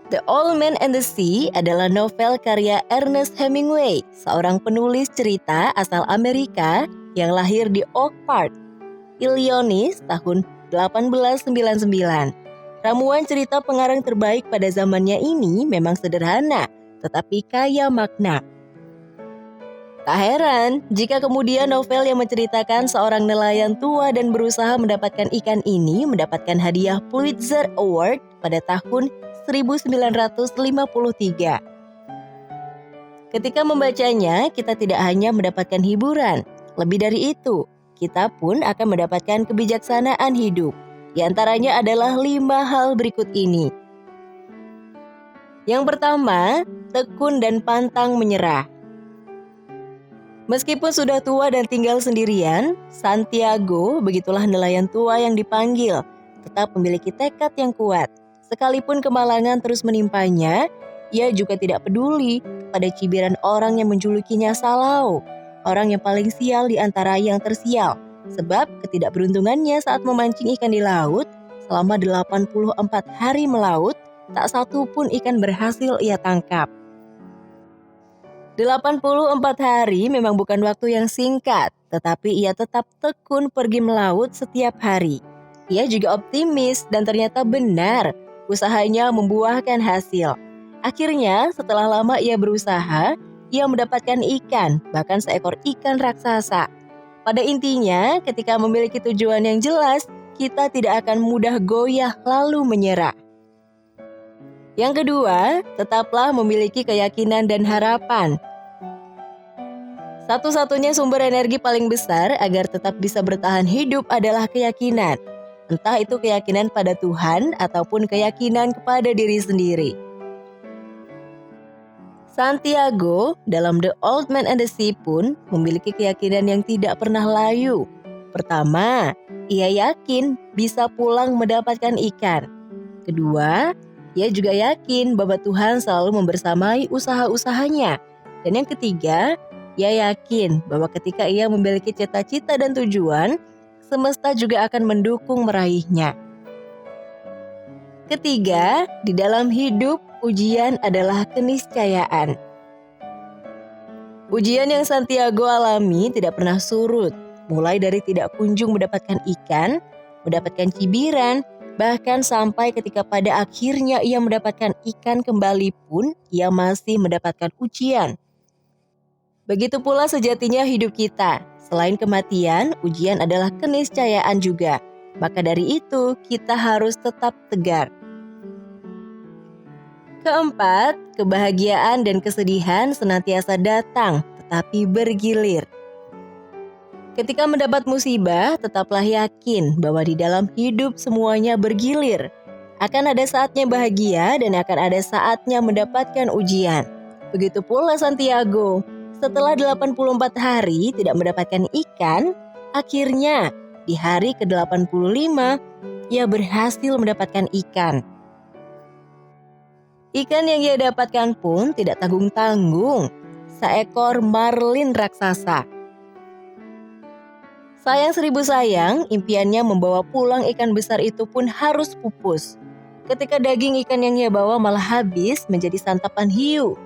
The Old Man and the Sea adalah novel karya Ernest Hemingway, seorang penulis cerita asal Amerika yang lahir di Oak Park, Illinois tahun 1899. Ramuan cerita pengarang terbaik pada zamannya ini memang sederhana, tetapi kaya makna. Tak heran jika kemudian novel yang menceritakan seorang nelayan tua dan berusaha mendapatkan ikan ini mendapatkan hadiah Pulitzer Award pada tahun 1953. Ketika membacanya, kita tidak hanya mendapatkan hiburan, lebih dari itu, kita pun akan mendapatkan kebijaksanaan hidup. Di antaranya adalah 5 hal berikut ini. Yang pertama, tekun dan pantang menyerah. Meskipun sudah tua dan tinggal sendirian, Santiago, begitulah nelayan tua yang dipanggil, tetap memiliki tekad yang kuat. Sekalipun kemalangan terus menimpanya, ia juga tidak peduli pada cibiran orang yang menjulukinya Salau, orang yang paling sial di antara yang tersial. Sebab ketidakberuntungannya saat memancing ikan di laut, selama 84 hari melaut, tak satu pun ikan berhasil ia tangkap. 84 hari memang bukan waktu yang singkat, tetapi ia tetap tekun pergi melaut setiap hari. Ia juga optimis dan ternyata benar, usahanya membuahkan hasil. Akhirnya, setelah lama ia berusaha, ia mendapatkan ikan, bahkan seekor ikan raksasa. Pada intinya, ketika memiliki tujuan yang jelas, kita tidak akan mudah goyah lalu menyerah. Yang kedua, tetaplah memiliki keyakinan dan harapan. Satu-satunya sumber energi paling besar agar tetap bisa bertahan hidup adalah keyakinan. Entah itu keyakinan pada Tuhan ataupun keyakinan kepada diri sendiri. Santiago dalam The Old Man and the Sea pun memiliki keyakinan yang tidak pernah layu. Pertama, ia yakin bisa pulang mendapatkan ikan. Kedua, ia juga yakin bahwa Tuhan selalu membersamai usaha-usahanya. Dan yang ketiga, ia yakin bahwa ketika ia memiliki cita-cita dan tujuan, semesta juga akan mendukung meraihnya. Ketiga, di dalam hidup, ujian adalah keniscayaan. Ujian yang Santiago alami tidak pernah surut, mulai dari tidak kunjung mendapatkan ikan, mendapatkan cibiran, bahkan sampai ketika pada akhirnya ia mendapatkan ikan kembali pun, ia masih mendapatkan ujian. Begitu pula sejatinya hidup kita. Selain kematian, ujian adalah keniscayaan juga. Maka dari itu, kita harus tetap tegar. Keempat, kebahagiaan dan kesedihan senantiasa datang, tetapi bergilir. Ketika mendapat musibah, tetaplah yakin bahwa di dalam hidup semuanya bergilir. Akan ada saatnya bahagia dan akan ada saatnya mendapatkan ujian. Begitu pula Santiago. Setelah 84 hari tidak mendapatkan ikan, akhirnya di hari ke-85 ia berhasil mendapatkan ikan. Ikan yang ia dapatkan pun tidak tanggung-tanggung, seekor marlin raksasa. Sayang seribu sayang, impiannya membawa pulang ikan besar itu pun harus pupus. Ketika daging ikan yang ia bawa malah habis menjadi santapan hiu.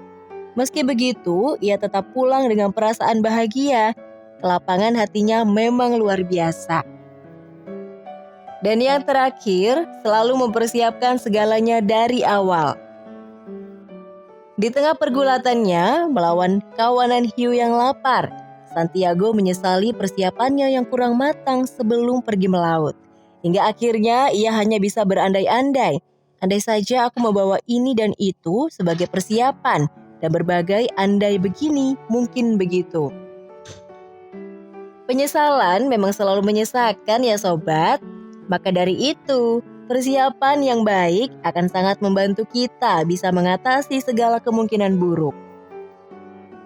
Meski begitu, ia tetap pulang dengan perasaan bahagia. Kelapangan hatinya memang luar biasa. Dan yang terakhir, selalu mempersiapkan segalanya dari awal. Di tengah pergulatannya melawan kawanan hiu yang lapar, Santiago menyesali persiapannya yang kurang matang sebelum pergi melaut. Hingga akhirnya ia hanya bisa berandai-andai. Andai saja aku membawa ini dan itu sebagai persiapan, dan berbagai andai begini mungkin begitu. Penyesalan memang selalu menyesakan ya sobat. Maka dari itu, persiapan yang baik akan sangat membantu kita bisa mengatasi segala kemungkinan buruk.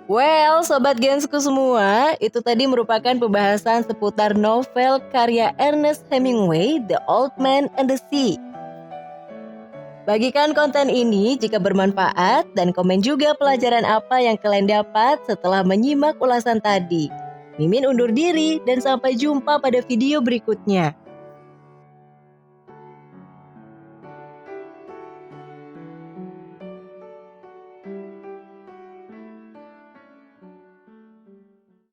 Well, sobat Gensku semua, itu tadi merupakan pembahasan seputar novel karya Ernest Hemingway, The Old Man and the Sea. Bagikan konten ini jika bermanfaat dan komen juga pelajaran apa yang kalian dapat setelah menyimak ulasan tadi. Mimin undur diri dan sampai jumpa pada video berikutnya.